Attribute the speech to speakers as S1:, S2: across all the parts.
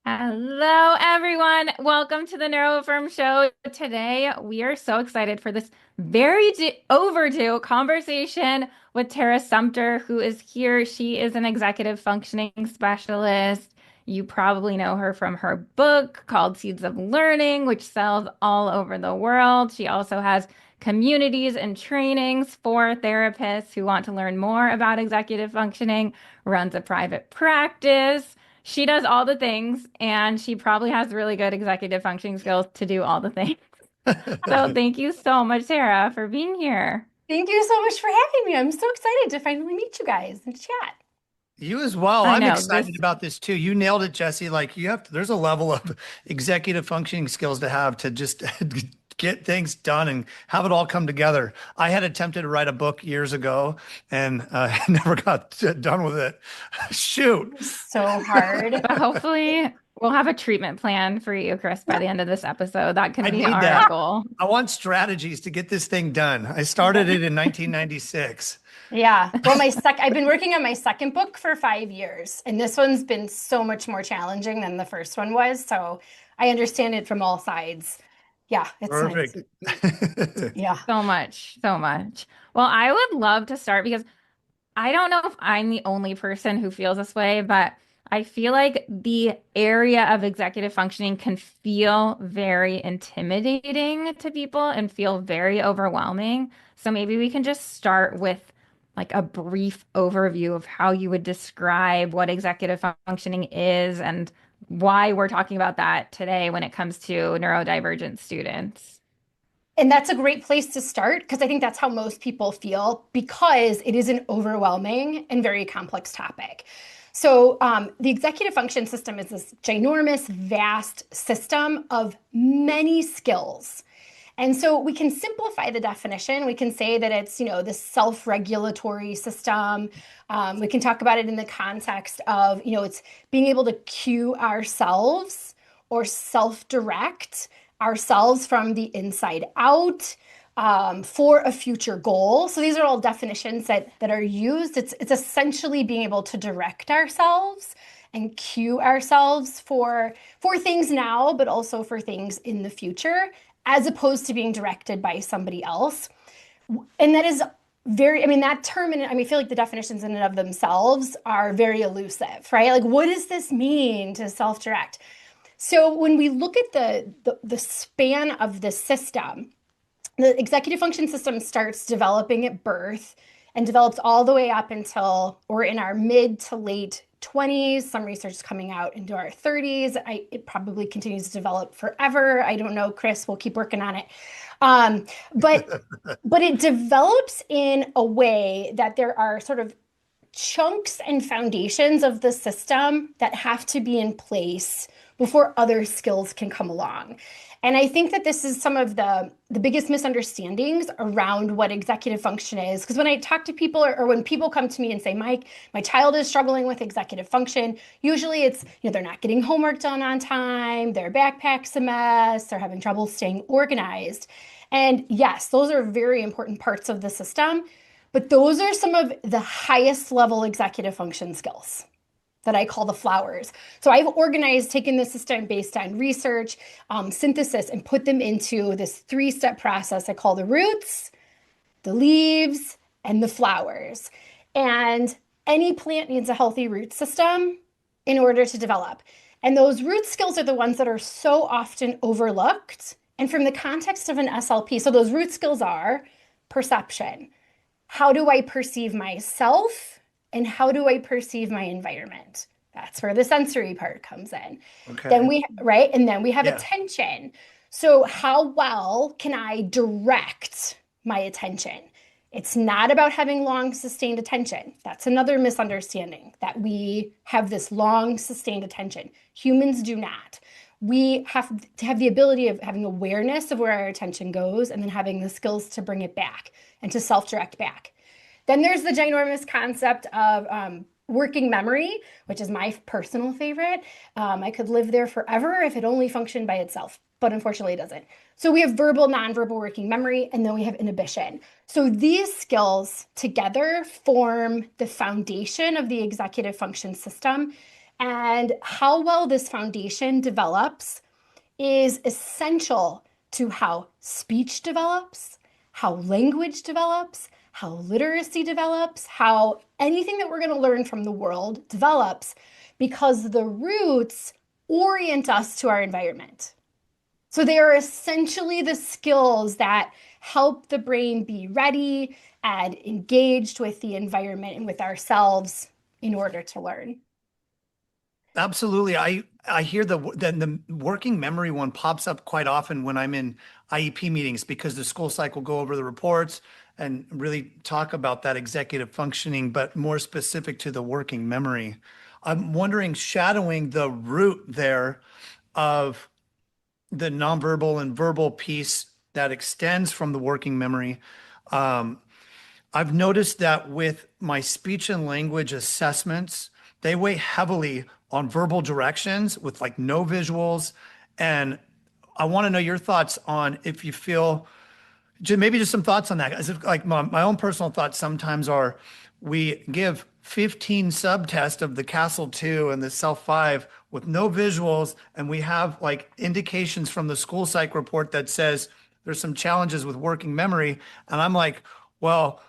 S1: Hello, everyone. Welcome to the NeuroAffirm Show. Today, we are so excited for this very overdue conversation with Tera Sumpter, who is here. She is an executive functioning specialist. You probably know her from her book called Seeds of Learning, which sells all over the world. She also has communities and trainings for therapists who want to learn more about executive functioning, runs a private practice. She does all the things, and she probably has really good executive functioning skills to do all the things. So thank you so much, Sarah, for being here.
S2: Thank you so much for having me. I'm so excited to finally meet you guys and chat.
S3: You as well.
S1: I
S3: I'm
S1: know this.
S3: excited about this too. You nailed it, Jesse. Like there's a level of executive functioning skills to have to just get things done and have it all come together. I had attempted to write a book years ago and never got done with it. Shoot.
S2: So hard.
S1: But hopefully, we'll have a treatment plan for you, Chris, by the end of this episode. That can
S3: I
S1: be
S3: need
S1: our
S3: that.
S1: goal.
S3: I want strategies to get this thing done. I started it in 1996.
S2: Yeah. Well, I've been working on my second book for 5 years, and this one's been so much more challenging than the first one was. So I understand it from all sides. Yeah, it's
S3: Perfect.
S2: yeah.
S1: So much, so much. Well, I would love to start because I don't know if I'm the only person who feels this way, but I feel like the area of executive functioning can feel very intimidating to people and feel very overwhelming. So maybe we can just start with like a brief overview of how you would describe what executive functioning is and why we're talking about that today when it comes to neurodivergent students.
S2: And that's a great place to start because I think that's how most people feel because it is an overwhelming and very complex topic. So, the executive function system is this ginormous, vast system of many skills. And so we can simplify the definition. We can say that it's, this self-regulatory system. We can talk about it in the context of, it's being able to cue ourselves or self-direct ourselves from the inside out for a future goal. So these are all definitions that are used. It's essentially being able to direct ourselves and cue ourselves for things now, but also for things in the future, as opposed to being directed by somebody else. And that is that term, and I feel like the definitions in and of themselves are very elusive, right? Like, what does this mean to self-direct? So when we look at the span of the system, the executive function system starts developing at birth and develops all the way up until we're in our mid to late 20s. Some research is coming out into our 30s. It probably continues to develop forever. I don't know, Chris. We'll keep working on it. But it develops in a way that there are sort of chunks and foundations of the system that have to be in place before other skills can come along. And I think that this is some of the biggest misunderstandings around what executive function is. Because when I talk to people or when people come to me and say, Mike, my child is struggling with executive function, usually it's, they're not getting homework done on time, their backpack's a mess, they're having trouble staying organized. And yes, those are very important parts of the system, but those are some of the highest level executive function skills that I call the flowers. So I've organized, taken the system based on research, synthesis, and put them into this 3-step process I call the roots, the leaves, and the flowers. And any plant needs a healthy root system in order to develop. And those root skills are the ones that are so often overlooked. And from the context of an SLP, so those root skills are perception. How do I perceive myself? And how do I perceive my environment? That's where the sensory part comes in.
S3: Okay.
S2: Right? And then we have
S3: Yeah.
S2: attention. So how well can I direct my attention? It's not about having long sustained attention. That's another misunderstanding that we have this long sustained attention. Humans do not. We have to have the ability of having awareness of where our attention goes and then having the skills to bring it back and to self-direct back. Then there's the ginormous concept of working memory, which is my personal favorite. I could live there forever if it only functioned by itself, but unfortunately it doesn't. So we have verbal, nonverbal working memory, and then we have inhibition. So these skills together form the foundation of the executive function system. And how well this foundation develops is essential to how speech develops, how language develops, how literacy develops, how anything that we're going to learn from the world develops, because the roots orient us to our environment. So they are essentially the skills that help the brain be ready and engaged with the environment and with ourselves in order to learn.
S3: Absolutely. I hear the working memory one pops up quite often when I'm in IEP meetings because the school psych will go over the reports and really talk about that executive functioning, but more specific to the working memory. I'm wondering, shadowing the root there of the nonverbal and verbal piece that extends from the working memory. Um, I've noticed that with my speech and language assessments, they weigh heavily on verbal directions with like no visuals. And I want to know your thoughts on if you feel maybe just some thoughts on that. As if, like my own personal thoughts sometimes are we give 15 subtests of the Castle 2 and the Self 5 with no visuals, and we have like indications from the school psych report that says there's some challenges with working memory. And I'm like, well,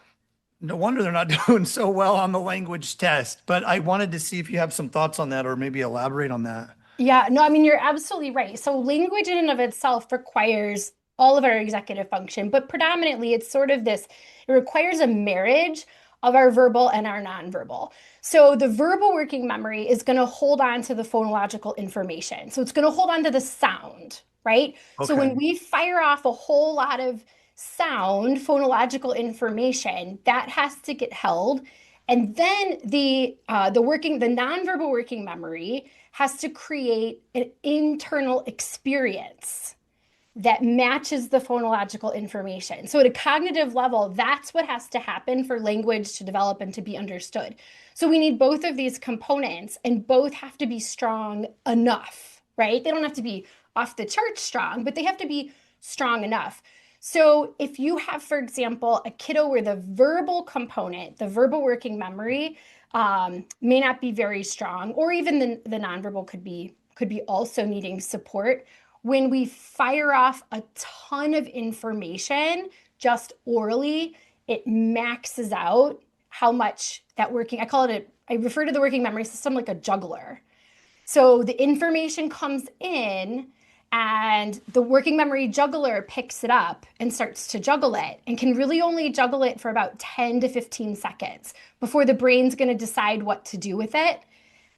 S3: no wonder they're not doing so well on the language test. But I wanted to see if you have some thoughts on that or maybe elaborate on that.
S2: Yeah, no, I mean, you're absolutely right. So, language in and of itself requires all of our executive function, but predominantly it's sort of this, it requires a marriage of our verbal and our nonverbal. So, the verbal working memory is going to hold on to the phonological information. So, it's going to hold on to the sound, right? So, when
S3: Okay.
S2: we fire off a whole lot of sound, phonological information, that has to get held. And then the nonverbal working memory has to create an internal experience that matches the phonological information. So, at a cognitive level, that's what has to happen for language to develop and to be understood. So, we need both of these components, and both have to be strong enough, right? They don't have to be off the charts strong, but they have to be strong enough. So, if you have, for example, a kiddo where the verbal component, the verbal working memory, may not be very strong, or even the nonverbal could be also needing support. When we fire off a ton of information just orally, it maxes out how much that working, I refer to the working memory system like a juggler. So the information comes in and the working memory juggler picks it up and starts to juggle it and can really only juggle it for about 10 to 15 seconds before the brain's going to decide what to do with it.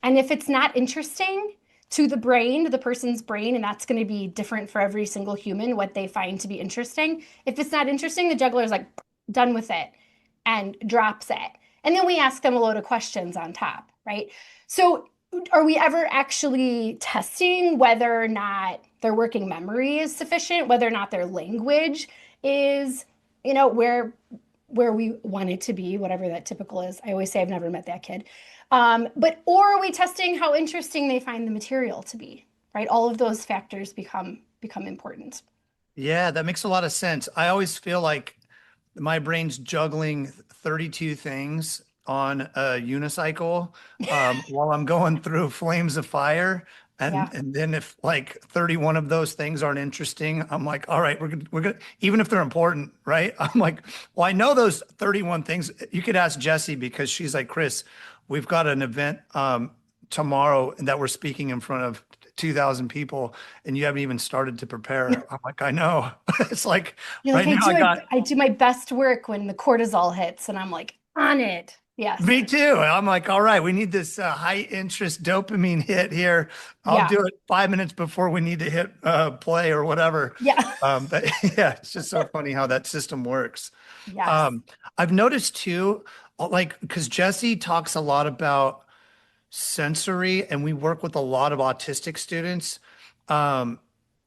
S2: And if it's not interesting to the brain, to the person's brain, and that's going to be different for every single human, what they find to be interesting. If it's not interesting, the juggler is like done with it and drops it. And then we ask them a load of questions on top, right? So are we ever actually testing whether or not their working memory is sufficient, whether or not their language is, where we want it to be, whatever that typical is? I always say I've never met that kid. Or are we testing how interesting they find the material to be, right? All of those factors become important.
S3: Yeah, that makes a lot of sense. I always feel like my brain's juggling 32 things on a unicycle while I'm going through flames of fire.
S2: Yeah.
S3: And then if like 31 of those things aren't interesting, I'm like, all right, we're gonna even if they're important, right? I'm like, well, I know those 31 things. You could ask Jessie because she's like, Chris, we've got an event tomorrow that we're speaking in front of 2,000 people, and you haven't even started to prepare. I'm like, I know. It's like
S2: You're like,
S3: right now I got
S2: I do my best work when the cortisol hits, and I'm like on it. Yes.
S3: me too. I'm like, all right, we need this high interest dopamine hit here. I'll
S2: Yeah.
S3: do it 5 minutes before we need to hit play or whatever.
S2: Yeah.
S3: But yeah, it's just so funny how that system works.
S2: Yes.
S3: Um, I've noticed too, like, because Jesse talks a lot about sensory, and we work with a lot of autistic students. Um,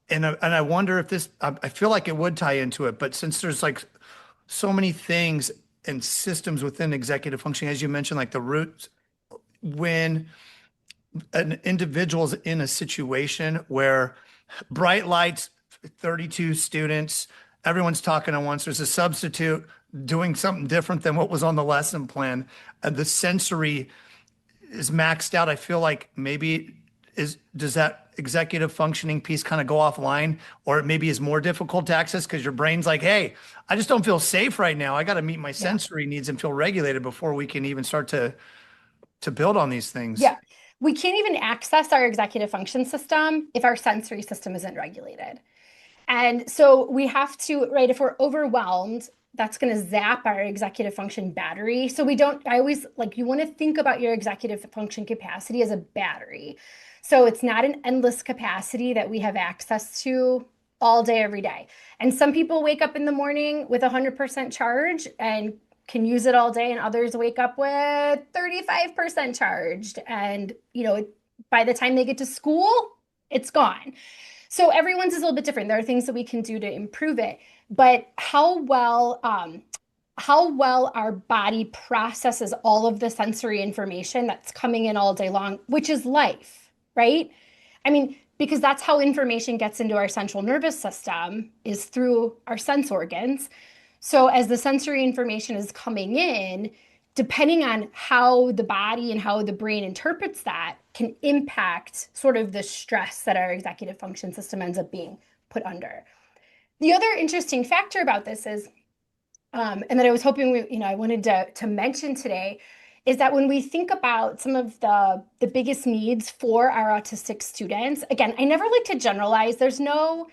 S3: and I wonder if this, I feel like it would tie into it, but since there's like so many things and systems within executive functioning, as you mentioned, like the roots, when an individual's in a situation where bright lights, 32 students, everyone's talking at once, there's a substitute doing something different than what was on the lesson plan, and the sensory is maxed out, I feel like maybe does that executive functioning piece kind of go offline, or it maybe is more difficult to access because your brain's like, hey, I just don't feel safe right now. I got to meet my
S2: Yeah.
S3: sensory needs and feel regulated before we can even start to build on these things.
S2: Yeah. We can't even access our executive function system if our sensory system isn't regulated. And so we have to, right, if we're overwhelmed, that's going to zap our executive function battery. So we don't, I always like, you want to think about your executive function capacity as a battery. So it's not an endless capacity that we have access to all day, every day. And some people wake up in the morning with 100% charge and can use it all day, and others wake up with 35% charged. And, by the time they get to school, it's gone. So everyone's is a little bit different. There are things that we can do to improve it, but how well our body processes all of the sensory information that's coming in all day long, which is life, right? I mean, because that's how information gets into our central nervous system is through our sense organs. So as the sensory information is coming in, depending on how the body and how the brain interprets that can impact sort of the stress that our executive function system ends up being put under. The other interesting factor about this is, and that I was hoping I wanted to mention today, is that when we think about some of the biggest needs for our autistic students, again, I never like to generalize. There's no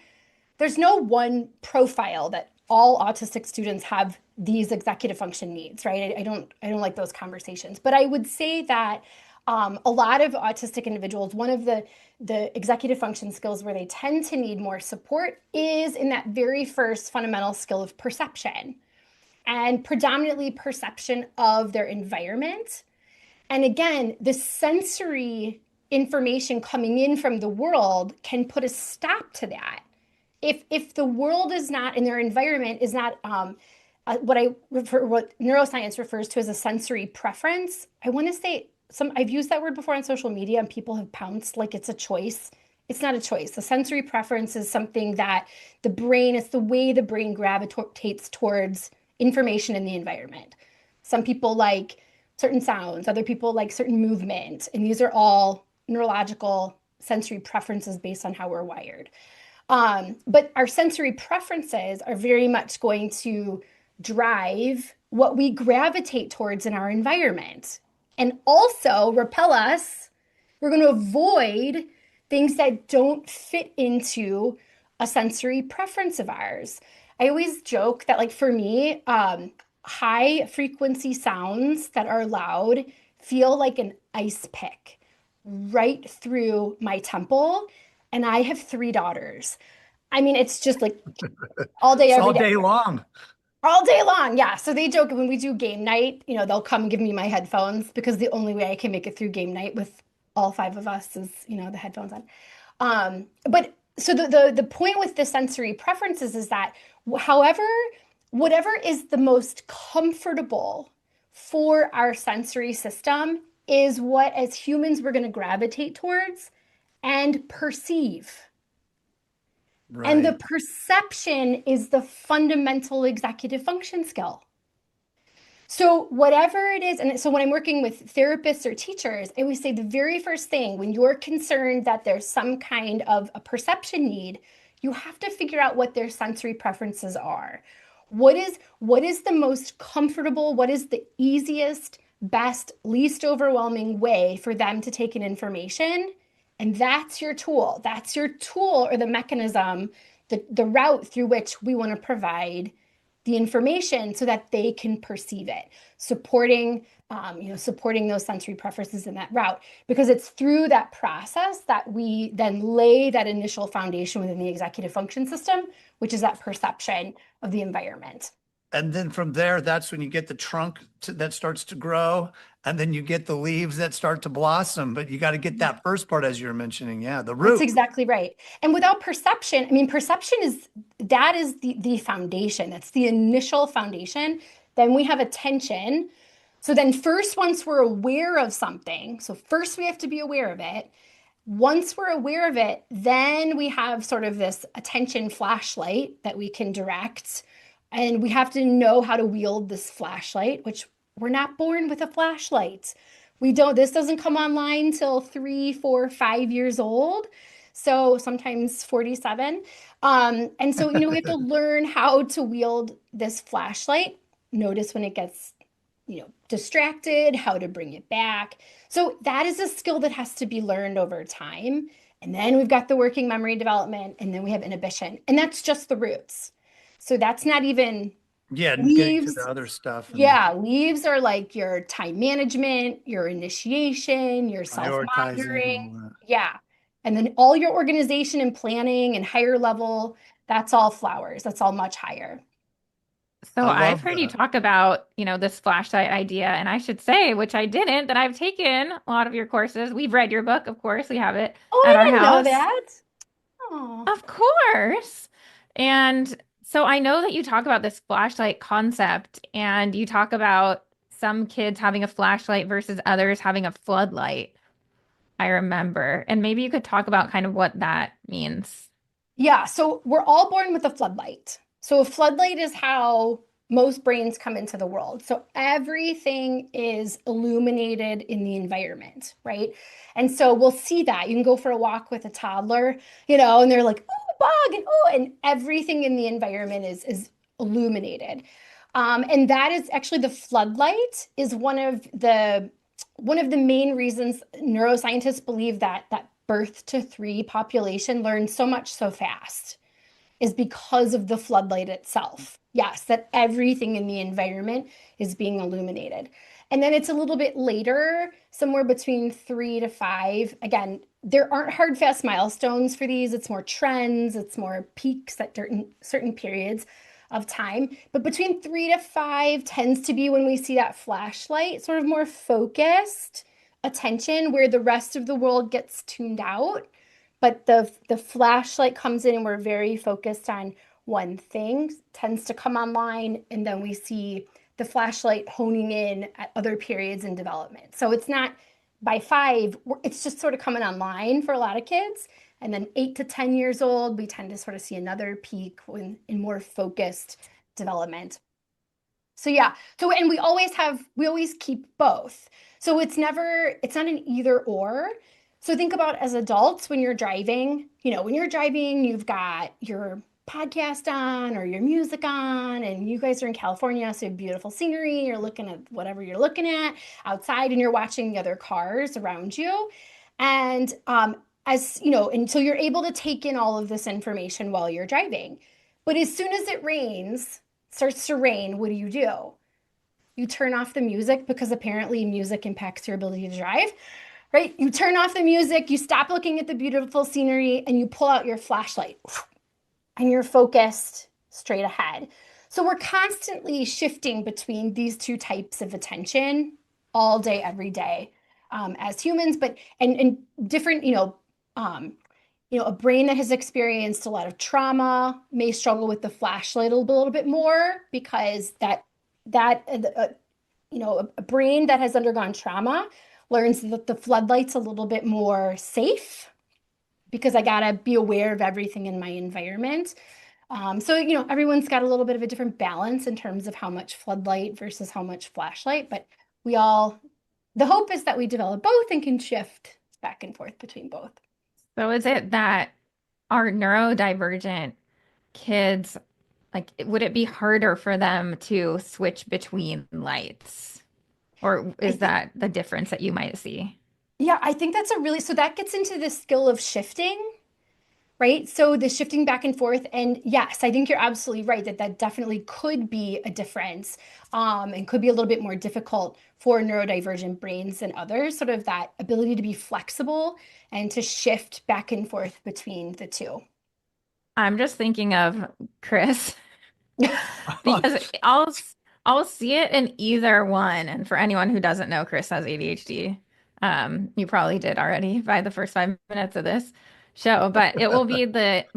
S2: one profile that all autistic students have these executive function needs, right? I don't like those conversations, but I would say that a lot of autistic individuals, one of the executive function skills where they tend to need more support is in that very first fundamental skill of perception, and predominantly perception of their environment. And again, the sensory information coming in from the world can put a stop to that. If the world is not, and their environment is not what neuroscience refers to as a sensory preference. I want to say I've used that word before on social media and people have pounced like it's a choice. It's not a choice. The sensory preference is something that it's the way the brain gravitates towards information in the environment. Some people like certain sounds, other people like certain movement, and these are all neurological sensory preferences based on how we're wired. But our sensory preferences are very much going to drive what we gravitate towards in our environment and also repel us. We're going to avoid things that don't fit into a sensory preference of ours. I always joke that, like, for me, high frequency sounds that are loud feel like an ice pick right through my temple. And I have 3 daughters. I mean, it's just like all day,
S3: It's
S2: every
S3: all
S2: day.
S3: day long.
S2: All day long. Yeah. So they joke when we do game night, they'll come give me my headphones because the only way I can make it through game night with all 5 of us is, the headphones on. But so the point with the sensory preferences is that whatever is the most comfortable for our sensory system is what as humans we're going to gravitate towards and perceive. And the
S3: Right.
S2: perception is the fundamental executive function skill. So whatever it is, and so when I'm working with therapists or teachers, I always say the very first thing when you're concerned that there's some kind of a perception need, you have to figure out what their sensory preferences are. What is the most comfortable, what is the easiest, best, least overwhelming way for them to take in information? And that's your tool. That's your tool or the mechanism, the route through which we want to provide the information so that they can perceive it, supporting those sensory preferences in that route, because it's through that process that we then lay that initial foundation within the executive function system, which is that perception of the environment.
S3: And then from there, that's when you get the trunk that starts to grow, and then you get the leaves that start to blossom. But you got to get that first part, as you were mentioning. Yeah, the
S2: That's
S3: root.
S2: exactly right. And without perception, I mean, perception is the foundation. That's the initial foundation. Then we have attention. So then first, once we're aware of something, so first we have to be aware of it. Once we're aware of it, then we have sort of this attention flashlight that we can direct. And we have to know how to wield this flashlight, which we're not born with a flashlight. We don't, this doesn't come online till 3, 4, 5 years old. So sometimes 47. And so, we have to learn how to wield this flashlight. Notice when it gets, distracted, how to bring it back. So that is a skill that has to be learned over time. And then we've got the working memory development, and then we have inhibition. And that's just the roots. So that's not even
S3: Yeah, and getting to the
S2: leaves.
S3: other stuff and
S2: Yeah, leaves are like your time management, your initiation, your
S3: prioritizing and all
S2: self-monitoring.
S3: that.
S2: Yeah. And then all your organization and planning and higher level, that's all flowers. That's all much higher.
S1: So
S3: I
S1: I've
S3: love
S1: heard you
S3: that.
S1: talk about, this flashlight idea, and I should say, which I didn't, that I've taken a lot of your courses. We've read your book, of course. We have it
S2: Oh,
S1: at
S2: I
S1: our
S2: didn't know
S1: house.
S2: that. Oh.
S1: Of course. And so I know that you talk about this flashlight concept, and you talk about some kids having a flashlight versus others having a floodlight. I remember. And maybe you could talk about kind of what that means.
S2: Yeah, so we're all born with a floodlight. So a floodlight is how most brains come into the world. So everything is illuminated in the environment, right? And so we'll see that. You can go for a walk with a toddler, and they're like, oh, bug, and oh, and everything in the environment is illuminated. And that is actually the floodlight is one of the main reasons neuroscientists believe that birth to three population learns so much so fast is because of the floodlight itself. Yes, that everything in the environment is being illuminated. And then it's a little bit later, somewhere between 3 to 5. Again, there aren't hard, fast milestones for these. It's more trends, it's more peaks at certain periods of time. But between 3 to 5 tends to be when we see that flashlight, sort of more focused attention where the rest of the world gets tuned out. But the flashlight comes in and we're very focused on one thing, tends to come online, and then we see the flashlight honing in at other periods in development. So it's not by 5, it's just sort of coming online for a lot of kids. And then 8 to 10 years old, we tend to sort of see another peak in more focused development. So yeah, and we always keep both. So it's not an either or. So think about as adults when you're driving, when you're driving, you've got your podcast on or your music on, and you guys are in California, so you have beautiful scenery, you're looking at whatever you're looking at outside, and you're watching the other cars around you. And as you know, until you're able to take in all of this information while you're driving. But as soon as it rains, starts to rain, what do? You turn off the music because apparently music impacts your ability to drive, right? You turn off the music, you stop looking at the beautiful scenery, and you pull out your flashlight and you're focused straight ahead. So we're constantly shifting between these two types of attention all day, every day, as humans, but and different, a brain that has experienced a lot of trauma may struggle with the flashlight a little bit more because a brain that has undergone trauma learns that the floodlight's a little bit more safe because I gotta be aware of everything in my environment. So everyone's got a little bit of a different balance in terms of how much floodlight versus how much flashlight, but the hope is that we develop both and can shift back and forth between both.
S1: So is it that our neurodivergent kids, like, would it be harder for them to switch between lights? Or
S2: I
S1: is
S2: think
S1: that the difference that you might see?
S2: Yeah, I think so that gets into the skill of shifting, right? So the shifting back and forth. And yes, I think you're absolutely right that that definitely could be a difference, and could be a little bit more difficult for neurodivergent brains than others, sort of that ability to be flexible and to shift back and forth between the two.
S1: I'm just thinking of Chris because I'll see it in either one. And for anyone who doesn't know, Chris has ADHD. You probably did already by the first 5 minutes of this show, but it will be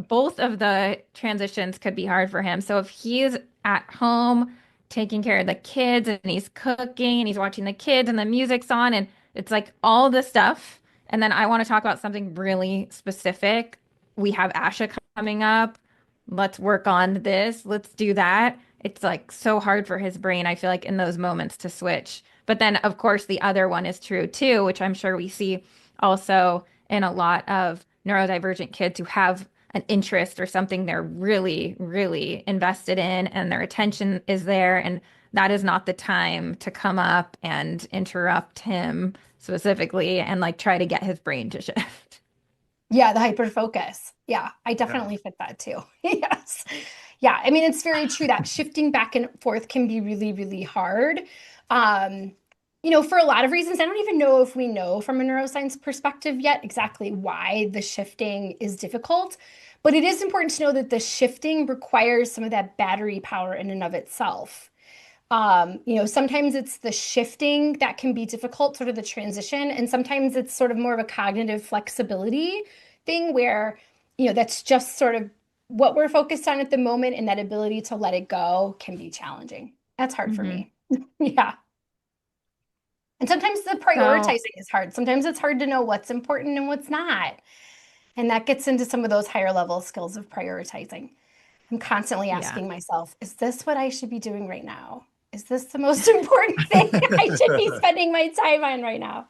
S1: both of the transitions could be hard for him. So if he's at home taking care of the kids and he's cooking and he's watching the kids and the music's on and it's like all the stuff. And then I want to talk about something really specific. We have Asha coming up. Let's work on this. Let's do that. It's like so hard for his brain, I feel like, in those moments to switch. But then, of course, the other one is true too, which I'm sure we see also in a lot of neurodivergent kids who have an interest or something they're really, really invested in and their attention is there. And that is not the time to come up and interrupt him specifically and like try to get his brain to shift.
S2: Yeah, the hyper focus. Yeah, I
S3: Yeah.
S2: definitely fit that too. Yes. Yeah, I mean, it's very true that shifting back and forth can be really, really hard. Um, for a lot of reasons. I don't even know if we know from a neuroscience perspective yet exactly why the shifting is difficult. But it is important to know that the shifting requires some of that battery power in and of itself. Sometimes it's the shifting that can be difficult, sort of the transition, and sometimes it's sort of more of a cognitive flexibility thing where, that's just sort of what we're focused on at the moment, and that ability to let it go can be challenging. That's hard for
S1: Mhm.
S2: me. Yeah. And sometimes the
S1: So,
S2: prioritizing is hard. Sometimes it's hard to know what's important and what's not. And that gets into some of those higher level skills of prioritizing. I'm constantly
S1: yeah.
S2: asking myself, is this what I should be doing right now? Is this the most important thing I should be spending my time on right now?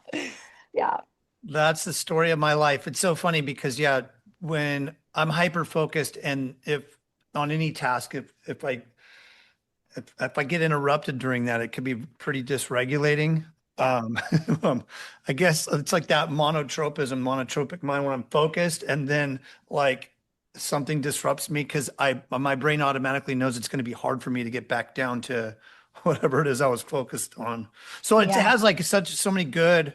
S2: Yeah.
S3: That's the story of my life. It's so funny because yeah, when I'm hyper focused and if on any task, if I get interrupted during that, it could be pretty dysregulating.
S2: Yeah.
S3: Um, I guess it's like that monotropic mind when I'm focused and then like something disrupts me because I my brain automatically knows it's going to be hard for me to get back down to whatever it is I was focused on. So it
S2: Yeah.
S3: has like so many good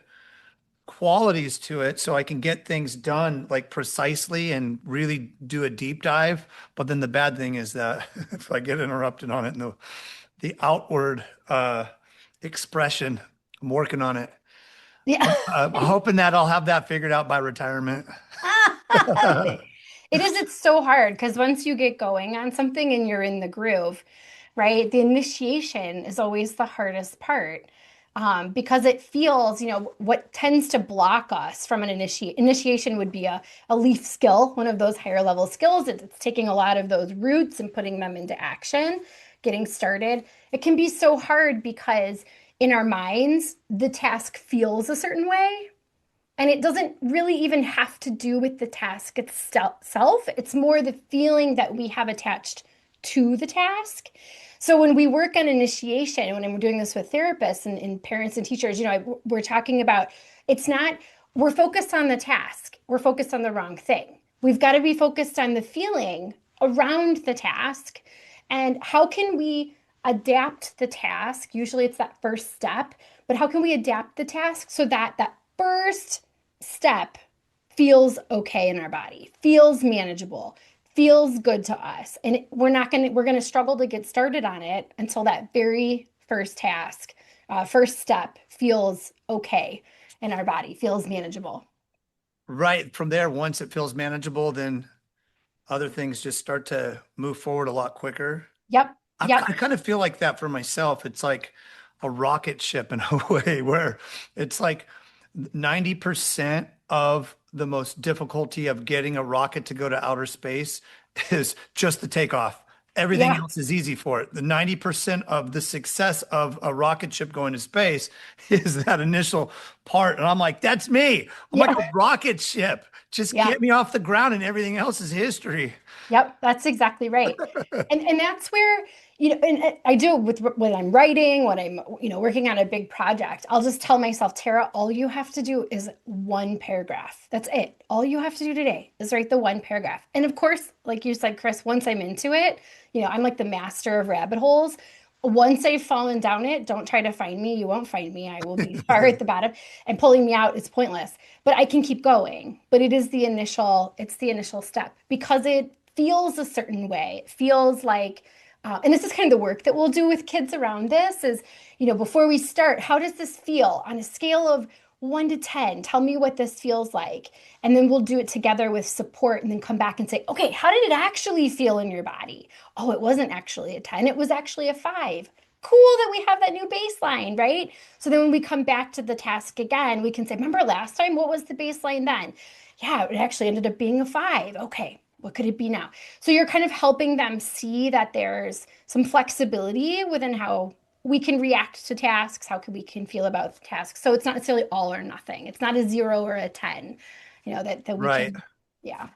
S3: qualities to it so I can get things done like precisely and really do a deep dive. But then the bad thing is that if I get interrupted on it and the outward expression, I'm working on it.
S2: Yeah.
S3: I'm hoping that I'll have that figured out by retirement.
S2: It is, it's so hard because once you get going on something and you're in the groove, right? The initiation is always the hardest part. Because it feels, what tends to block us from an initiation would be a leaf skill, one of those higher level skills. It's taking a lot of those roots and putting them into action, getting started. It can be so hard because in our minds, the task feels a certain way, and it doesn't really even have to do with the task itself. It's more the feeling that we have attached to the task. So when we work on initiation, when I'm doing this with therapists and parents and teachers, we're talking about it's not, we're focused on the task. We're focused on the wrong thing. We've got to be focused on the feeling around the task and how can we adapt the task. Usually it's that first step, but how can we adapt the task so that that first step feels okay in our body, feels manageable, feels good to us. And we're going to struggle to get started on it until that very first task, first step feels okay in our body, feels manageable.
S3: Right from there, once it feels manageable, then other things just start to move forward a lot quicker.
S2: Yep.
S3: I
S2: Yep.
S3: kind of feel like that for myself. It's like a rocket ship in a way where it's like 90% of the most difficulty of getting a rocket to go to outer space is just the takeoff. Everything
S2: Yeah.
S3: else is easy for it. The 90% of the success of a rocket ship going to space is that initial part. And I'm like, that's me. I'm like
S2: Yeah.
S3: a rocket ship. Just
S2: Yeah.
S3: get me off the ground and everything else is history.
S2: Yep, that's exactly right. And that's where, and I do with when I'm writing, when I'm, working on a big project, I'll just tell myself, Tara, all you have to do is one paragraph. That's it. All you have to do today is write the one paragraph. And of course, like you said, Chris, once I'm into it, I'm like the master of rabbit holes. Once I've fallen down it, don't try to find me. You won't find me. I will be far at the bottom, and pulling me out is pointless. But I can keep going. But it's the initial step because it feels a certain way. It feels like, and this is kind of the work that we'll do with kids around this is, before we start, how does this feel on a scale of 1 to 10? Tell me what this feels like. And then we'll do it together with support and then come back and say, okay, how did it actually feel in your body? Oh, it wasn't actually a 10. It was actually a 5. Cool that we have that new baseline, right? So then when we come back to the task again, we can say, remember last time, what was the baseline then? Yeah, it actually ended up being a 5. Okay, what could it be now? So you're kind of helping them see that there's some flexibility within how we can react to tasks, how can we can feel about tasks. So it's not necessarily all or nothing. It's not a 0 or a 10, that we
S3: Right.
S2: can, yeah.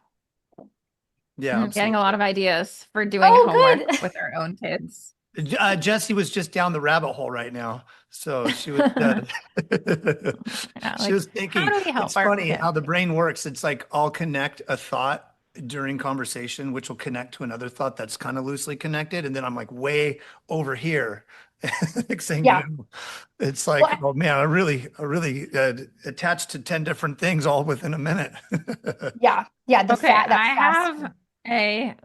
S3: Yeah,
S1: I'm getting a lot
S3: absolutely.
S1: of ideas for doing
S2: Oh,
S1: homework
S2: good.
S1: with our own kids.
S3: Jessie was just down the rabbit hole right now. So she was
S1: Yeah,
S3: she
S1: like
S3: was
S1: how
S3: thinking,
S1: do we help
S3: it's
S1: our
S3: funny
S1: kids?
S3: how the brain works. It's like I'll connect a thought during conversation, which will connect to another thought that's kind of loosely connected. And then I'm like way over here. Next thing you
S2: Yeah.
S3: know, it's like,
S2: Well,
S3: oh man, I really attached to 10 different things all within a minute.
S2: yeah. Yeah.
S1: Okay,
S2: That
S1: I
S2: fast.
S1: have a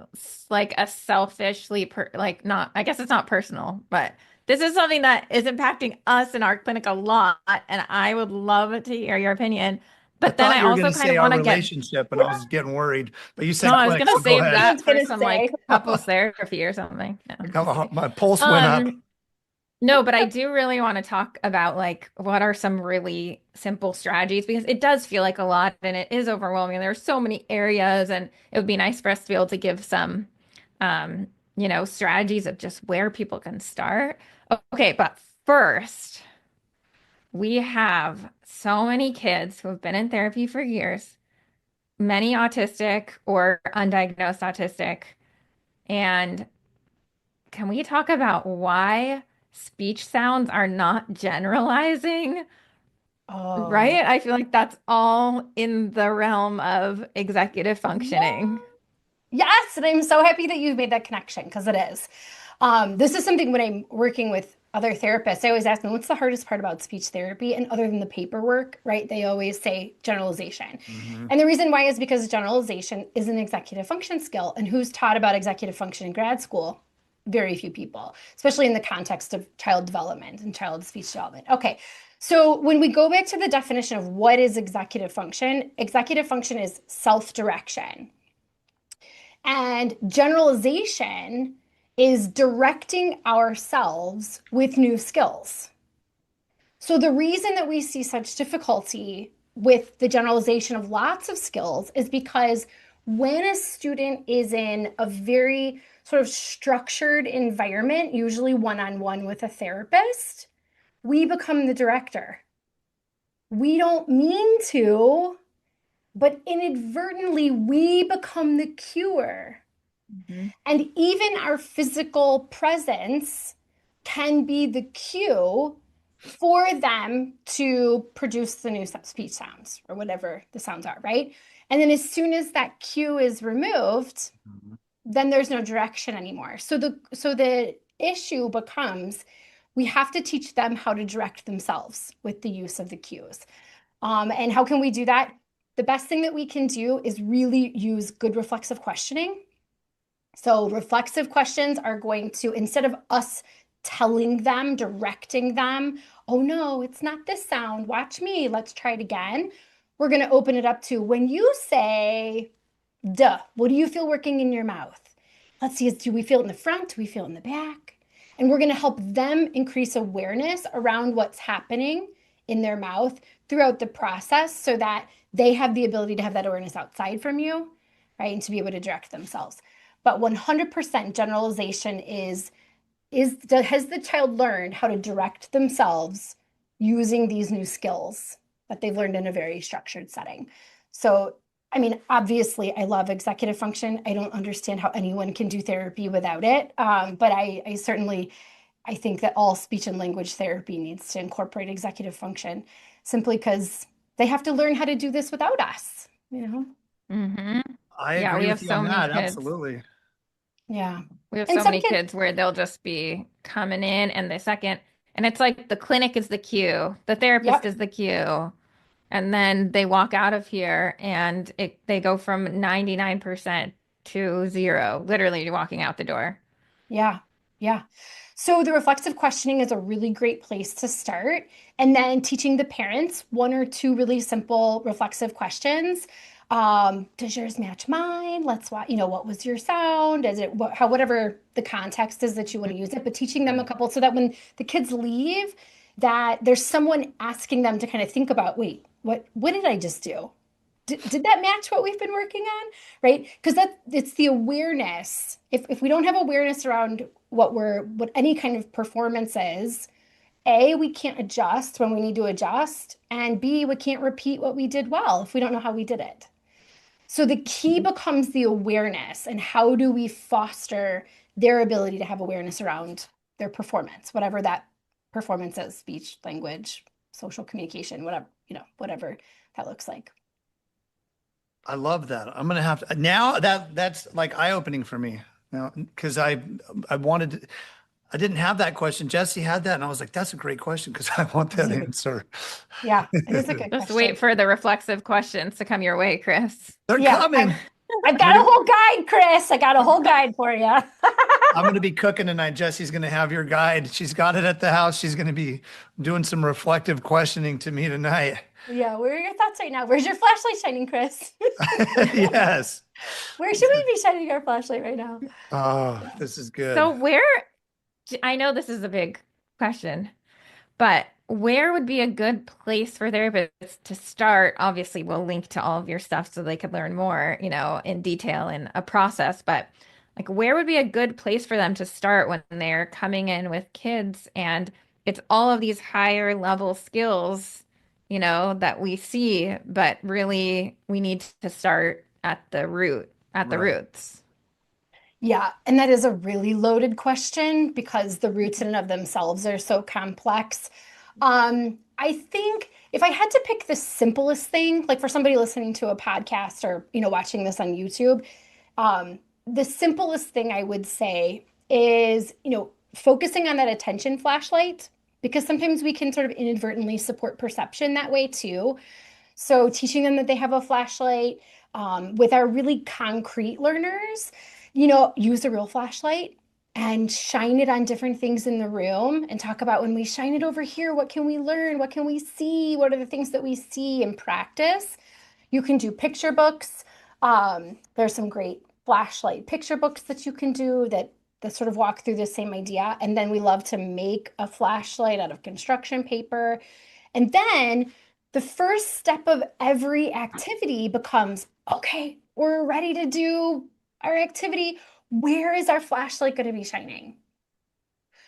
S1: like a selfishly like not I guess it's not personal, but this is something that is impacting us in our clinic a lot, and I would love to hear your opinion.
S3: I
S1: But then
S3: thought
S1: I
S3: you were going
S1: also
S3: to
S1: kind
S3: say
S1: of
S3: our
S1: want to get
S3: relationship, and I was getting worried. But you
S1: no,
S3: said
S1: I was
S3: click,
S1: gonna
S3: so go
S1: save
S3: ahead.
S2: I
S1: that
S2: was
S1: for
S2: gonna
S1: some
S2: say.
S1: like couples therapy or something. No, just kidding.
S3: My pulse went up.
S1: Um, No, but I do really want to talk about like what are some really simple strategies because it does feel like a lot and it is overwhelming. There are so many areas, and it would be nice for us to be able to give some um, strategies of just where people can start. Okay, but first, we have so many kids who have been in therapy for years, many autistic or undiagnosed autistic, and can we talk about why speech sounds are not generalizing?
S2: Oh,
S1: Right? I feel like that's all in the realm of executive
S2: yeah.
S1: functioning.
S2: Yes, and I'm so happy that you've made that connection because it is. This is something when I'm working with other therapists, I always ask them, what's the hardest part about speech therapy? And other than the paperwork, right? They always say generalization.
S3: Mhm.
S2: And the reason why is because generalization is an executive function skill. And who's taught about executive function in grad school? Very few people, especially in the context of child development and child speech development. Okay, so when we go back to the definition of what is executive function is self-direction. And generalization is directing ourselves with new skills. So, the reason that we see such difficulty with the generalization of lots of skills is because when a student is in a very sort of structured environment, usually one on one with a therapist, we become the director. We don't mean to, but inadvertently, we become the cuer.
S1: Mhm.
S2: And even our physical presence can be the cue for them to produce the new speech sounds or whatever the sounds are, right? And then as soon as that cue is removed, then there's no direction anymore. So the issue becomes we have to teach them how to direct themselves with the use of the cues. And how can we do that? The best thing that we can do is really use good reflexive questioning. So reflexive questions are going to, instead of us telling them, directing them, oh no, it's not this sound. Watch me. Let's try it again. We're going to open it up to when you say, duh, what do you feel working in your mouth? Let's see, do we feel it in the front? Do we feel it in the back? And we're going to help them increase awareness around what's happening in their mouth throughout the process so that they have the ability to have that awareness outside from you, right? And to be able to direct themselves. But 100% generalization is has the child learned how to direct themselves using these new skills that they've learned in a very structured setting. So, I mean, obviously, I love executive function. I don't understand how anyone can do therapy without it. But I certainly, I think that all speech and language therapy needs to incorporate executive function simply because they have to learn how to do this without us, you know?
S1: Hmm.
S3: I
S1: Yeah,
S3: agree
S1: we have
S3: with you
S1: so
S3: on
S1: many
S3: that.
S1: kids.
S3: Absolutely.
S2: Yeah.
S1: We have
S2: And
S1: so
S2: some
S1: many
S2: kids,
S1: kids where they'll just be coming in and the second, and it's like the clinic is the cue, the therapist
S2: yep.
S1: is the cue, and then they walk out of here and they go from 99% to zero, literally walking out the door.
S2: Yeah, yeah. So the reflexive questioning is a really great place to start. And then teaching the parents one or two really simple reflexive questions. Does yours match mine? Let's watch, what was your sound? Is it whatever the context is that you want to use it, but teaching them a
S3: Right.
S2: couple so that when the kids leave, that there's someone asking them to kind of think about, wait, what did I just do? did that match what we've been working on? Right? Because it's the awareness. If we don't have awareness around what any kind of performance is, A, we can't adjust when we need to adjust, and B, we can't repeat what we did well if we don't know how we did it. So the key becomes the awareness, and how do we foster their ability to have awareness around their performance, whatever that performance is, speech, language, social communication, whatever, whatever that looks like.
S3: I love that. I'm gonna have to now that's like eye-opening for me now because I wanted to, I didn't have that question. Jesse had that, and I was like, that's a great question because I want
S2: This is
S3: that
S2: a good,
S3: answer.
S2: yeah, it is a good
S1: Just wait
S2: question.
S1: for the reflexive questions to come your way, Chris.
S3: They're
S2: Yeah,
S3: coming.
S2: I've
S3: I'm
S2: got a
S3: gonna
S2: whole guide, Chris. I got a whole guide for you.
S3: I'm gonna be cooking tonight. Jesse's gonna have your guide. She's got it at the house. She's gonna be doing some reflective questioning to me tonight.
S2: Yeah, where are your thoughts right now? Where's your flashlight shining, Chris?
S3: Yes.
S2: Where should we be shining our flashlight right now?
S3: Oh,
S2: Yeah.
S3: this is
S1: So
S3: good.
S1: I know this is a big question, but where would be a good place for therapists to start? Obviously, we'll link to all of your stuff so they could learn more, in detail in a process, but like where would be a good place for them to start when they're coming in with kids and it's all of these higher level skills, that we see, but really we need to start at the
S3: Right.
S1: roots.
S2: Yeah, and that is a really loaded question because the roots in and of themselves are so complex. I think if I had to pick the simplest thing, like for somebody listening to a podcast or watching this on YouTube, the simplest thing I would say is focusing on that attention flashlight because sometimes we can sort of inadvertently support perception that way too. So teaching them that they have a flashlight with our really concrete learners, use a real flashlight and shine it on different things in the room and talk about when we shine it over here, what can we learn? What can we see? What are the things that we see in practice? You can do picture books. There's some great flashlight picture books that you can do that sort of walk through the same idea. And then we love to make a flashlight out of construction paper. And then the first step of every activity becomes, okay, we're ready to do our activity. Where is our flashlight going to be shining?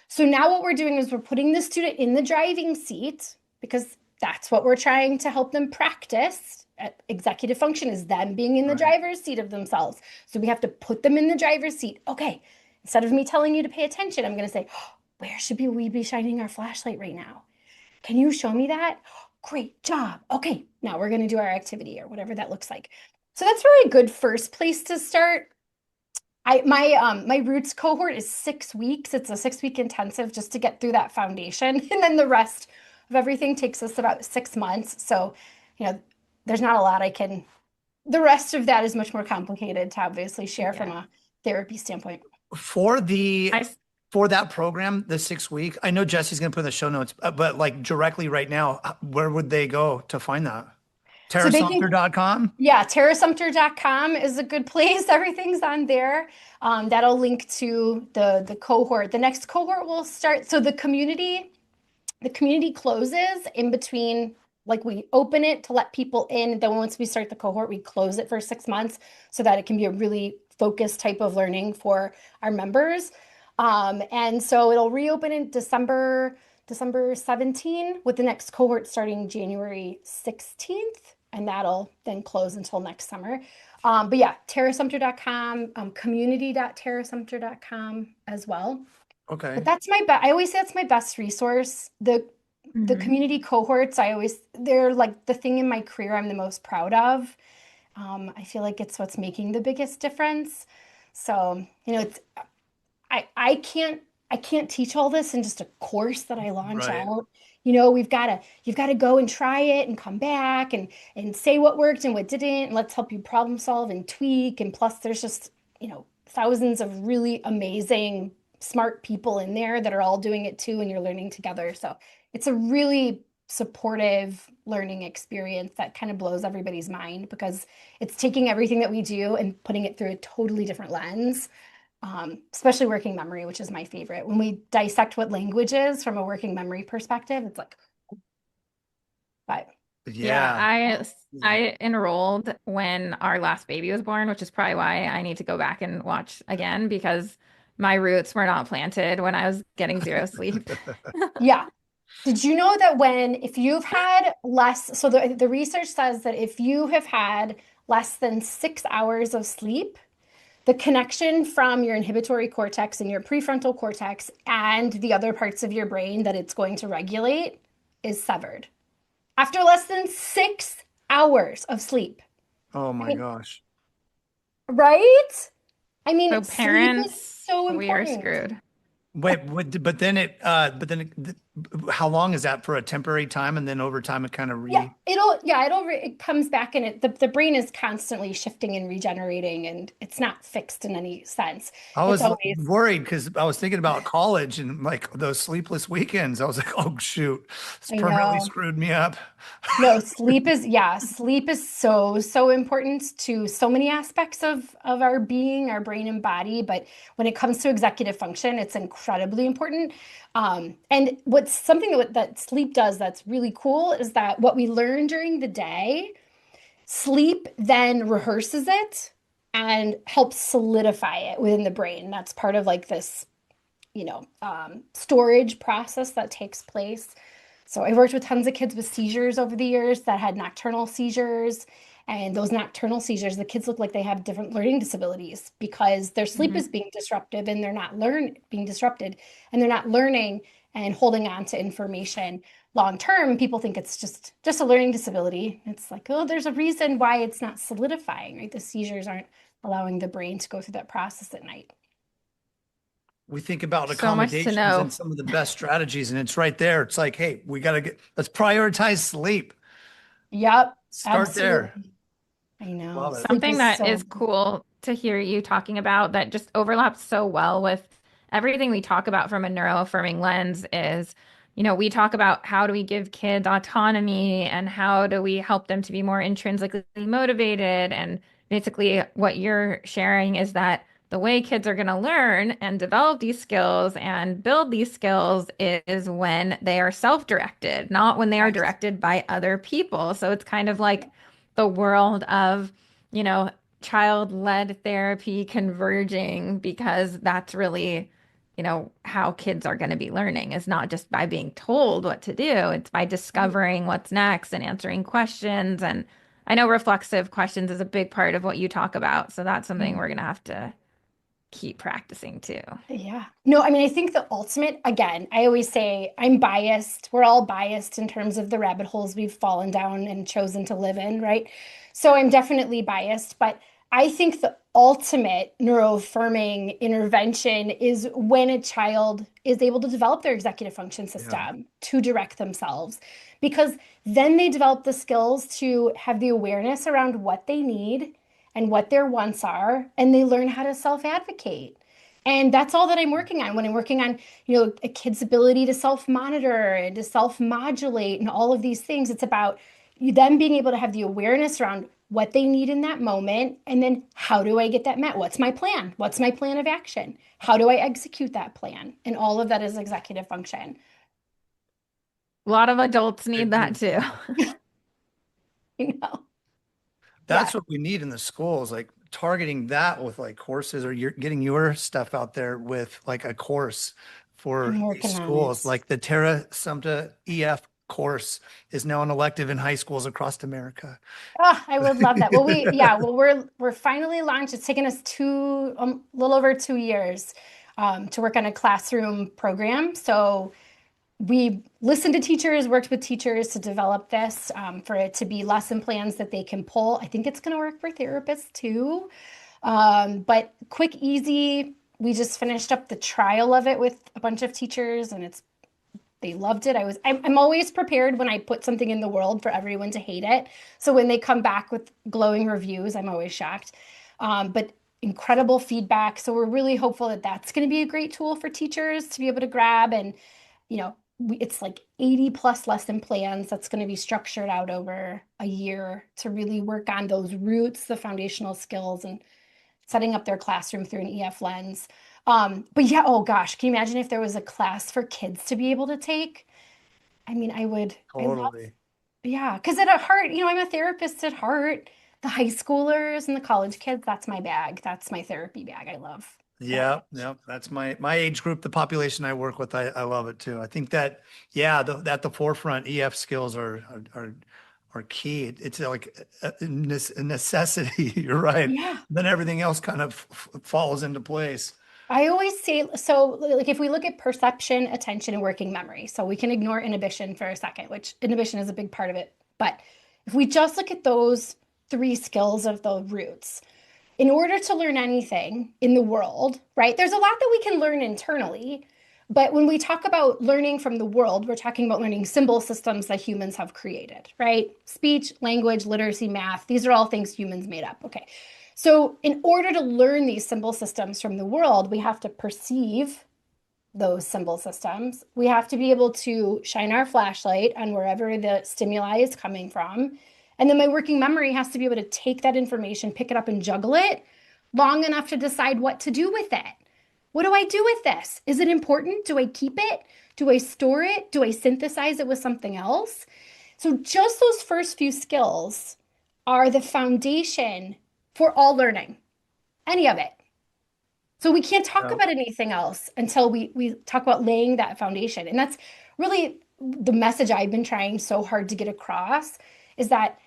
S2: So now what we're doing is we're putting the student in the driving seat because that's what we're trying to help them practice. Executive function is them being in the
S3: Right.
S2: driver's seat of themselves. So we have to put them in the driver's seat. Okay, instead of me telling you to pay attention, I'm going to say, oh, where should we be shining our flashlight right now? Can you show me that? Great job. Okay, now we're going to do our activity or whatever that looks like. So that's really a good first place to start. My roots cohort is 6 weeks. It's a 6 week intensive just to get through that foundation. And then the rest of everything takes us about 6 months. So, you know, there's not a lot the rest of that is much more complicated to obviously share from
S1: Yeah.
S2: a therapy standpoint.
S3: For the
S1: I
S3: for that program, the 6 week, I know Jesse's gonna put in the show notes, but like directly right now, where would they go to find that?
S2: So they can
S3: TeraSumpter.com?
S2: Yeah, terasumpter.com is a good place. Everything's on there. That'll link to the cohort. The next cohort will start. So the community closes in between, like we open it to let people in. Then once we start the cohort, we close it for 6 months so that it can be a really focused type of learning for our members. And so it'll reopen in December 17 with the next cohort starting January 16th, and that'll then close until next summer. But yeah, terasumpter.com, community.terasumpter.com as well. But
S3: Okay.
S2: that's my best. I always say that's my best resource. The
S1: Mhm.
S2: community cohorts, they're like the thing in my career I'm the most proud of. I feel like it's what's making the biggest difference. So, it's I can't teach all this in just a course that I launch
S3: Right.
S2: out. You've got to go and try it and come back and say what worked and what didn't, and let's help you problem solve and tweak. And plus there's just, thousands of really amazing smart people in there that are all doing it too, and you're learning together. So it's a really supportive learning experience that kind of blows everybody's mind because it's taking everything that we do and putting it through a totally different lens, especially working memory, which is my favorite. When we dissect what language is from a working memory perspective, it's like, but
S1: Yeah,
S3: Yeah.
S1: I enrolled when our last baby was born, which is probably why I need to go back and watch again because my roots were not planted when I was getting zero sleep.
S2: Yeah. Did you know that if you've had less, so the research says that if you have had less than 6 hours of sleep, the connection from your inhibitory cortex and your prefrontal cortex and the other parts of your brain that it's going to regulate is severed after less than 6 hours of sleep.
S3: Oh
S2: I
S3: my
S2: mean,
S3: gosh.
S2: right? I mean,
S1: So
S2: sleep is
S1: parents,
S2: so
S1: we are
S2: important.
S1: screwed.
S3: How long is that for a temporary time? And then over time, it kind of
S2: It comes back and the brain is constantly shifting and regenerating and it's not fixed in any sense.
S3: I
S2: It's
S3: was
S2: always,
S3: worried because I was thinking about college and like those sleepless weekends. I was like, oh shoot, it's
S2: I
S3: permanently
S2: know.
S3: screwed me up.
S2: No, sleep is so important to so many aspects of our being, our brain and body, but when it comes to executive function, it's incredibly important. And what's something that sleep does that's really cool is that what we learn during the day, sleep then rehearses it and helps solidify it within the brain. That's part of like this, storage process that takes place. So I worked with tons of kids with seizures over the years that had nocturnal seizures. And those nocturnal seizures, the kids look like they have different learning disabilities because their sleep
S1: Mhm.
S2: is being disruptive and they're not being disrupted and they're not learning and holding on to information long term. People think it's just a learning disability. It's like, oh, there's a reason why it's not solidifying, right? The seizures aren't allowing the brain to go through that process at night.
S3: We think about
S1: So much to
S3: accommodations
S1: know.
S3: and some of the best strategies, and it's right there. It's like, hey, let's prioritize sleep.
S2: Yep,
S3: Start there.
S2: absolutely. I know.
S3: Love it.
S2: Sleep
S1: Something
S2: is
S1: that
S2: so
S1: is
S2: important.
S1: cool to hear you talking about that just overlaps so well with everything we talk about from a neuroaffirming lens is, we talk about how do we give kids autonomy and how do we help them to be more intrinsically motivated. And basically, what you're sharing is that the way kids are going to learn and develop these skills and build these skills is when they are self-directed, not when they are
S2: Correct.
S1: directed by other people. So it's kind of like the world of, you know, child-led therapy converging because that's really, how kids are going to be learning is not just by being told what to do. It's by discovering what's next and answering questions. And I know reflexive questions is a big part of what you talk about. So that's something we're
S2: Mhm.
S1: going to have to keep practicing too.
S2: Yeah. No, I mean, I think the ultimate, again, I always say I'm biased. We're all biased in terms of the rabbit holes we've fallen down and chosen to live in, right? So I'm definitely biased, but I think the ultimate neuroaffirming intervention is when a child is able to develop their executive function
S3: Yeah.
S2: system to direct themselves, because then they develop the skills to have the awareness around what they need and what their wants are, and they learn how to self-advocate. And that's all that I'm working on when I'm working on, a kid's ability to self-monitor and to self-modulate and all of these things. It's about them being able to have the awareness around what they need in that moment. And then how do I get that met? What's my plan? What's my plan of action? How do I execute that plan? And all of that is executive function.
S1: A lot of adults
S3: I
S1: need that
S3: agree.
S1: too.
S2: You know? Yeah.
S3: That's what we need in the schools, like targeting that with like courses, or you're getting your stuff out there with like a course for
S2: I'm
S3: these
S2: working on
S3: schools.
S2: it.
S3: Like the Tera Sumpter EF course is now an elective in high schools across America.
S2: Oh, I would love that. Well, we're finally launched. It's taken us a little over 2 years to work on a classroom program. So we listened to teachers, worked with teachers to develop this for it to be lesson plans that they can pull. I think it's going to work for therapists too. But quick, easy. We just finished up the trial of it with a bunch of teachers, and they loved it. I'm always prepared when I put something in the world for everyone to hate it. So when they come back with glowing reviews, I'm always shocked. But incredible feedback. So we're really hopeful that that's going to be a great tool for teachers to be able to grab. And, it's like 80 plus lesson plans that's going to be structured out over a year to really work on those roots, the foundational skills, and setting up their classroom through an EF lens. But yeah, oh gosh, can you imagine if there was a class for kids to be able to take? I mean, I
S3: Totally.
S2: Yeah, because at heart, I'm a therapist at heart. The high schoolers and the college kids, that's my bag. That's my therapy bag. I love that.
S3: Yeah, yeah, that's my age group, the population I work with. I love it too. I think that yeah, at the forefront, EF skills are key. It's like a necessity. You're right.
S2: Yeah.
S3: Then everything else kind of falls into place.
S2: I always say, so like if we look at perception, attention, and working memory, so we can ignore inhibition for a second, which inhibition is a big part of it. But if we just look at those three skills of the roots, in order to learn anything in the world, right, there's a lot that we can learn internally. But when we talk about learning from the world, we're talking about learning symbol systems that humans have created, right? Speech, language, literacy, math, these are all things humans made up. Okay. So, in order to learn these symbol systems from the world, we have to perceive those symbol systems. We have to be able to shine our flashlight on wherever the stimuli is coming from. And then my working memory has to be able to take that information, pick it up, and juggle it long enough to decide what to do with it. What do I do with this? Is it important? Do I keep it? Do I store it? Do I synthesize it with something else? So, just those first few skills are the foundation for all learning, any of it. So we can't talk
S3: Yeah.
S2: about anything else until we talk about laying that foundation. And that's really the message I've been trying so hard to get across is that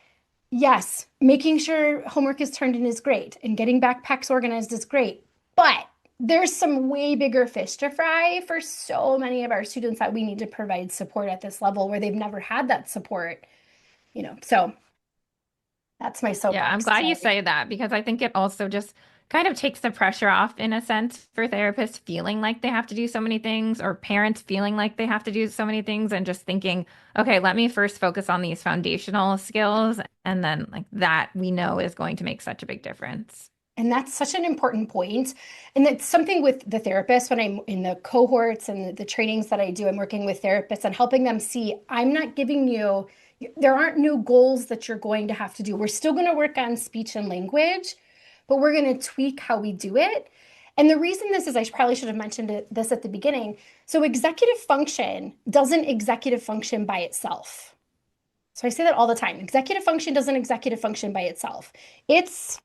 S2: yes, making sure homework is turned in is great and getting backpacks organized is great. But there's some way bigger fish to fry for so many of our students that we need to provide support at this level where they've never had that support, So that's my
S1: Yeah, I'm
S2: soapbox.
S1: glad you
S2: Sorry.
S1: say that because I think it also just kind of takes the pressure off in a sense for therapists feeling like they have to do so many things or parents feeling like they have to do so many things and just thinking, okay, let me first focus on these foundational skills and then like that we know is going to make such a big difference.
S2: And that's such an important point. And that's something with the therapist when I'm in the cohorts and the trainings that I do, I'm working with therapists and helping them see I'm not giving you, there aren't new goals that you're going to have to do. We're still going to work on speech and language, but we're going to tweak how we do it. And the reason this is, I probably should have mentioned this at the beginning. So, executive function doesn't executive function by itself. So, I say that all the time. Executive function doesn't executive function by itself. It's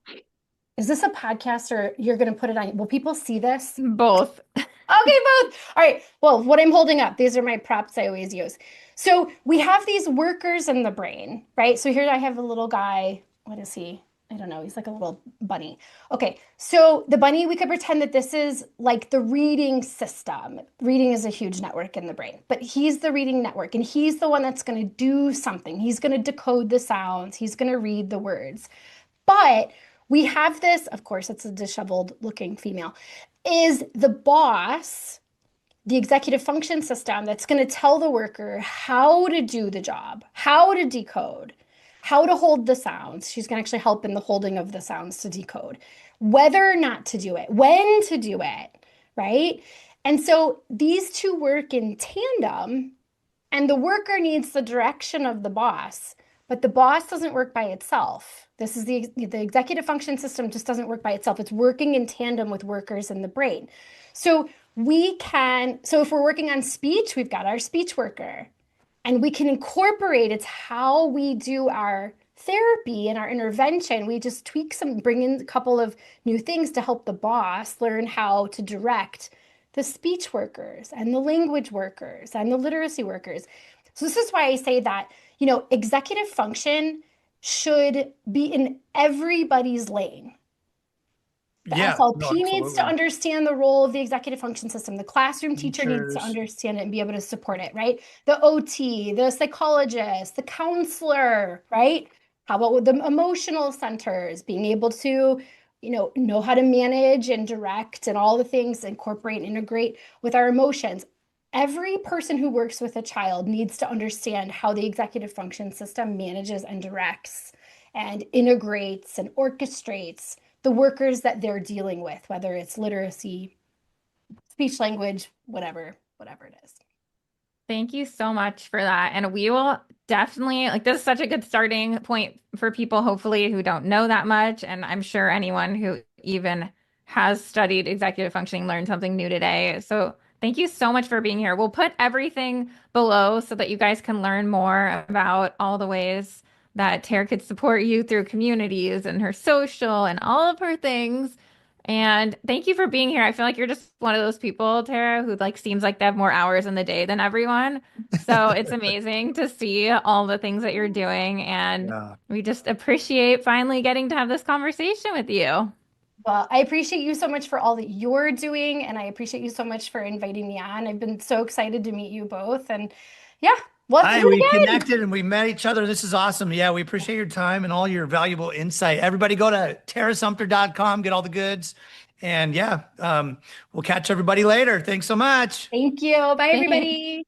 S2: is this a podcast or you're going to put it on? Will people see this?
S1: Both.
S2: Okay, both. All right. Well, what I'm holding up, these are my props I always use. So we have these workers in the brain, right? So here I have a little guy. What is he? I don't know. He's like a little bunny. Okay. So the bunny, we could pretend that this is like the reading system. Reading is a huge network in the brain, but he's the reading network and he's the one that's going to do something. He's going to decode the sounds. He's going to read the words. But we have this, of course, it's a disheveled looking female, is the boss, the executive function system that's going to tell the worker how to do the job, how to decode, how to hold the sounds. She's going to actually help in the holding of the sounds to decode, whether or not to do it, when to do it, right? And so these two work in tandem, and the worker needs the direction of the boss, but the boss doesn't work by itself. This is the executive function system just doesn't work by itself. It's working in tandem with workers in the brain. So so if we're working on speech, we've got our speech worker and we can incorporate, it's how we do our therapy and our intervention. We just tweak bring in a couple of new things to help the boss learn how to direct the speech workers and the language workers and the literacy workers. So this is why I say that, executive function should be in everybody's lane. The
S3: Yeah, no,
S2: SLP needs to
S3: absolutely.
S2: understand the role of the executive function system. The classroom teacher needs to
S3: Teachers.
S2: understand it and be able to support it, right? The OT, the psychologist, the counselor, right? How about with the emotional centers, being able to, know how to manage and direct and all the things, incorporate and integrate with our emotions. Every person who works with a child needs to understand how the executive function system manages and directs and integrates and orchestrates the workers that they're dealing with, whether it's literacy, speech language, whatever it is.
S1: Thank you so much for that. And we will definitely, like, this is such a good starting point for people, hopefully, who don't know that much. And I'm sure anyone who even has studied executive functioning learned something new today. So Thank you so much for being here. We'll put everything below so that you guys can learn more about all the ways that Tara could support you through communities and her social and all of her things. And thank you for being here. I feel like you're just one of those people, Tara, who like seems like they have more hours in the day than everyone. So it's amazing to see all the things that you're doing. And
S3: Yeah.
S1: we just appreciate finally getting to have this conversation with you.
S2: Well, I appreciate you so much for all that you're doing, and I appreciate you so much for inviting me on. I've been so excited to meet you both, and yeah, we'll have to
S3: Hi,
S2: do
S3: we
S2: it again.
S3: connected and we met each other. This is awesome. Yeah, we appreciate your time and all your valuable insight. Everybody go to terasumpter.com, get all the goods. And yeah, we'll catch everybody later. Thanks so much.
S2: Thank you. Bye,
S1: Thanks.
S2: everybody.